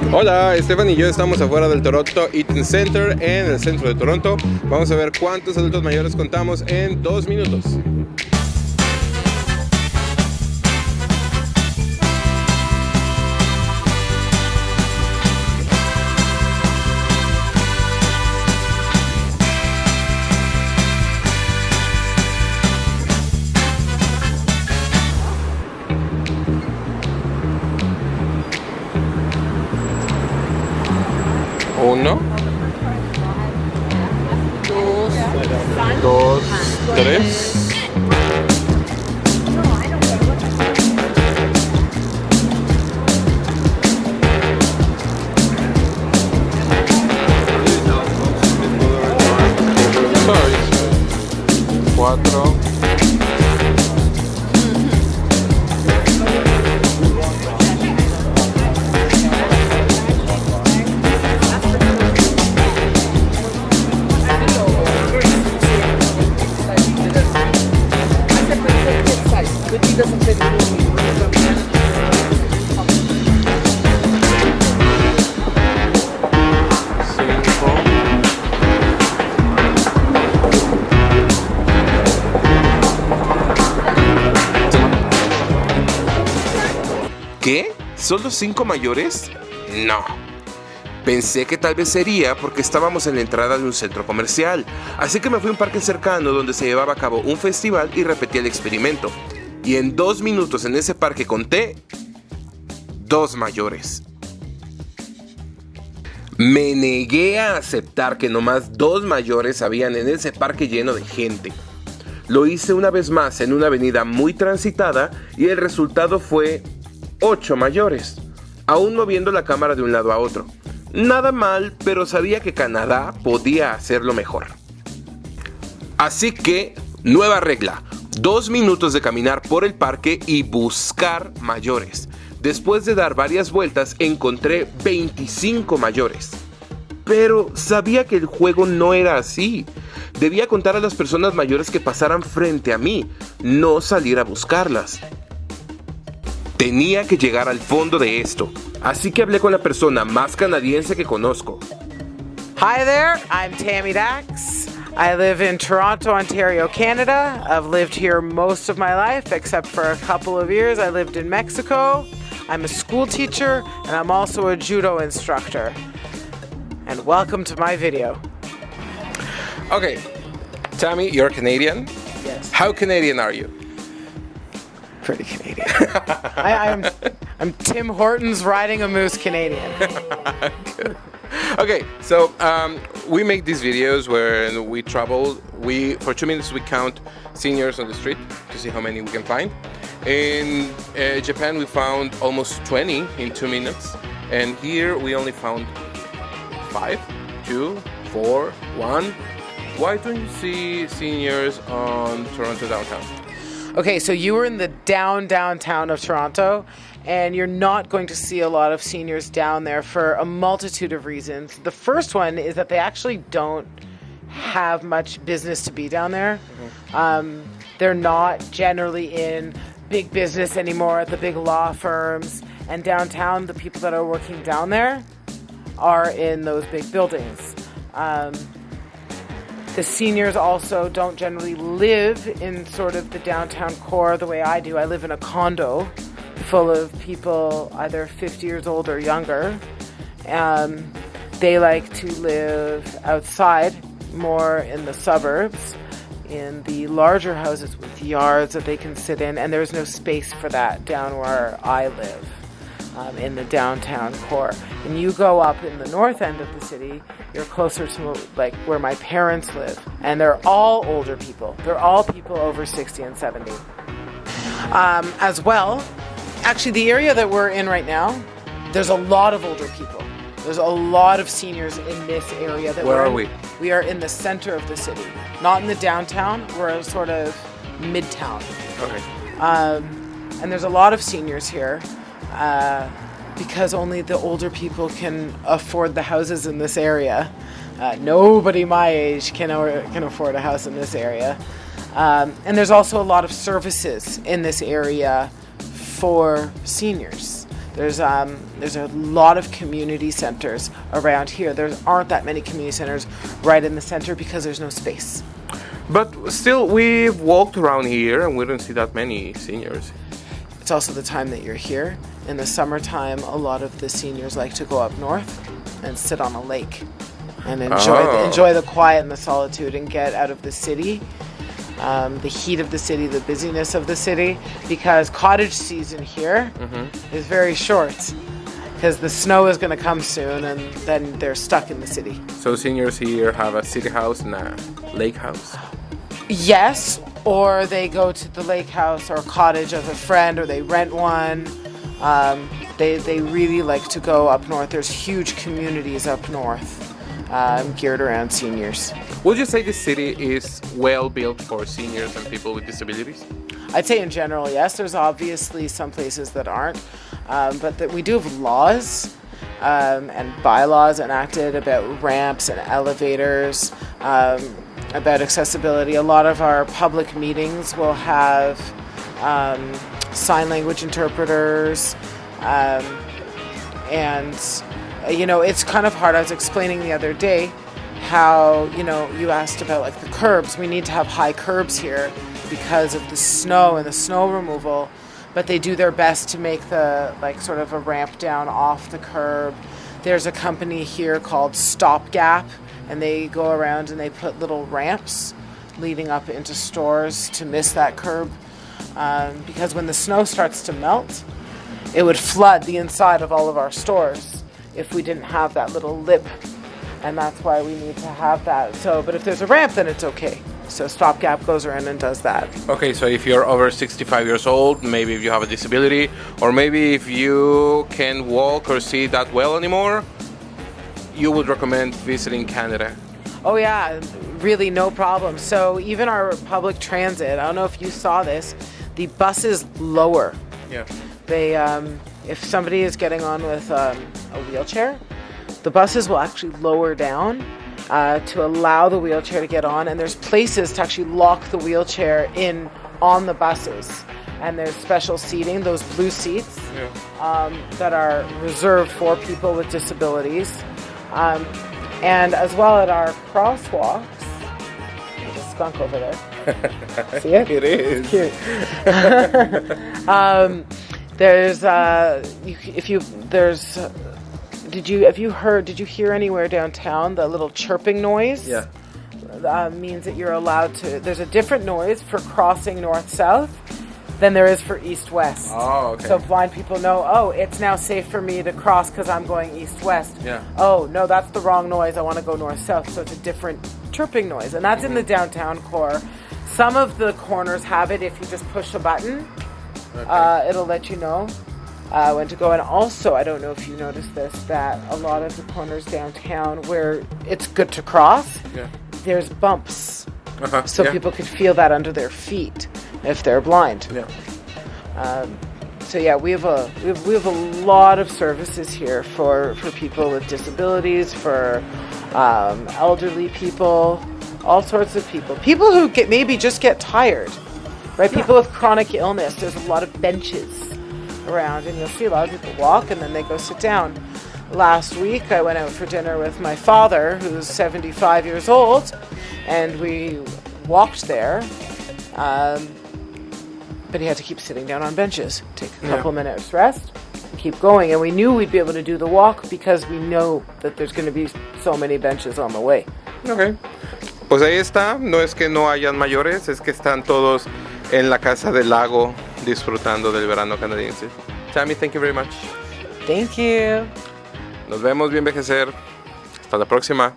Hola, Esteban y yo estamos afuera del Toronto Eaton Center en el centro de Toronto. Vamos a ver cuántos adultos mayores contamos en 2 minutos. Uno, dos, tres. Cuatro. 5. ¿Qué? ¿Solo 5 mayores? No. Pensé que tal vez sería porque estábamos en la entrada de un centro comercial, así que me fui a un parque cercano donde se llevaba a cabo un festival y repetí el experimento. Y en 2 minutos en ese parque conté 2 mayores. Me negué a aceptar que nomás 2 mayores habían en ese parque lleno de gente. Lo hice una vez más en una avenida muy transitada y el resultado fue 8 mayores, aún moviendo la cámara de un lado a otro. Nada mal, pero sabía que Canadá podía hacerlo mejor. Así que, nueva regla: 2 minutos de caminar por el parque y buscar mayores. Después de dar varias vueltas, encontré 25 mayores. Pero sabía que el juego no era así. Debía contar a las personas mayores que pasaran frente a mí, no salir a buscarlas. Tenía que llegar al fondo de esto, así que hablé con la persona más canadiense que conozco. Hi there, I'm Tami Dacks. I live in Toronto, Ontario, Canada. I've lived here most of my life, except for a couple of years I lived in Mexico. I'm a school teacher, and I'm also a judo instructor. And welcome to my video. Okay, Tami, you're Canadian? Yes. How Canadian are you? Pretty Canadian. I'm Tim Hortons riding a moose Canadian. Okay, so we make these videos where we travel. For 2 minutes we count seniors on the street to see how many we can find. In Japan we found almost 20 in 2 minutes, and here we only found 5, 2, 4, 1. Why don't you see seniors on Toronto downtown? Okay, so you were in the downtown of Toronto, and you're not going to see a lot of seniors down there for a multitude of reasons. The first one is that they actually don't have much business to be down there. Mm-hmm. They're not generally in big business anymore at the big law firms, and downtown, the people that are working down there are in those big buildings. The seniors also don't generally live in sort of the downtown core the way I do. I live in a condo full of people either 50 years old or younger. They like to live outside, more in the suburbs, in the larger houses with yards that they can sit in, and there's no space for that down where I live. In the downtown core. And you go up in the north end of the city, you're closer to like where my parents live, and they're all older people. They're all people over 60 and 70. As well, actually the area that we're in right now, there's a lot of older people. There's a lot of seniors in this area. Where are we? We are in the center of the city. Not in the downtown, we're sort of midtown. Okay. And there's a lot of seniors here. Because only the older people can afford the houses in this area. Nobody my age can afford a house in this area. And there's also a lot of services in this area for seniors. There's a lot of community centers around here. There aren't that many community centers right in the center because there's no space. But still, we've walked around here and we don't see that many seniors. It's also the time that you're here. In the summertime, a lot of the seniors like to go up north and sit on a lake and enjoy the quiet and the solitude and get out of the city, the heat of the city, the busyness of the city, because cottage season here is very short because the snow is going to come soon and then they're stuck in the city. So seniors here have a city house and a lake house? Yes, or they go to the lake house or cottage of a friend, or they rent one. They really like to go up north. There's huge communities up north geared around seniors. Would you say the city is well built for seniors and people with disabilities? I'd say in general, yes. There's obviously some places that aren't, but we do have laws and bylaws enacted about ramps and elevators, about accessibility. A lot of our public meetings will have sign language interpreters, and it's kind of hard. I was explaining the other day how you asked about like the curbs. We need to have high curbs here because of the snow and the snow removal, but they do their best to make the sort of a ramp down off the curb. There's a company here called Stopgap, and they go around and they put little ramps leading up into stores to miss that curb, because when the snow starts to melt, it would flood the inside of all of our stores if we didn't have that little lip, and that's why we need to have that. So, but if there's a ramp, then it's okay. So Stopgap goes around and does that. Okay, so if you're over 65 years old, maybe if you have a disability, or maybe if you can't walk or see that well anymore, you would recommend visiting Canada? Oh yeah, really no problem. So even our public transit, I don't know if you saw this, the buses lower. Yeah. They, if somebody is getting on with a wheelchair, the buses will actually lower down to allow the wheelchair to get on, and there's places to actually lock the wheelchair in on the buses. And there's special seating, those blue seats, that are reserved for people with disabilities. And as well at our crosswalks, there's a skunk over there. See it? It is. It's cute. There's did you hear anywhere downtown the little chirping noise? Yeah. Means that you're allowed to, there's a different noise for crossing north-south than there is for east-west. Oh, okay. So blind people know, it's now safe for me to cross because I'm going east-west. Yeah. Oh, no, that's the wrong noise. I want to go north-south. So it's a different chirping noise. And that's in the downtown core. Some of the corners have it. If you just push a button, it'll let you know when to go. And also, I don't know if you noticed this, that a lot of the corners downtown where it's good to cross, there's bumps. So people could feel that under their feet if they're blind. So yeah, we have a lot of services here for people with disabilities, for elderly people, all sorts of people who maybe just get tired, right? People with chronic illness. There's a lot of benches around, and you'll see a lot of people walk and then they go sit down. Last week I went out for dinner with my father, who's 75 years old, and we walked there, but he had to keep sitting down on benches, take a couple minutes rest, keep going. And we knew we'd be able to do the walk because we know that there's going to be so many benches on the way. Okay. Pues ahí está. No es que no hayan mayores, es que están todos en la casa del lago disfrutando del verano canadiense. Tami, thank you very much. Thank you. Nos vemos, bien envejecer. Hasta la próxima.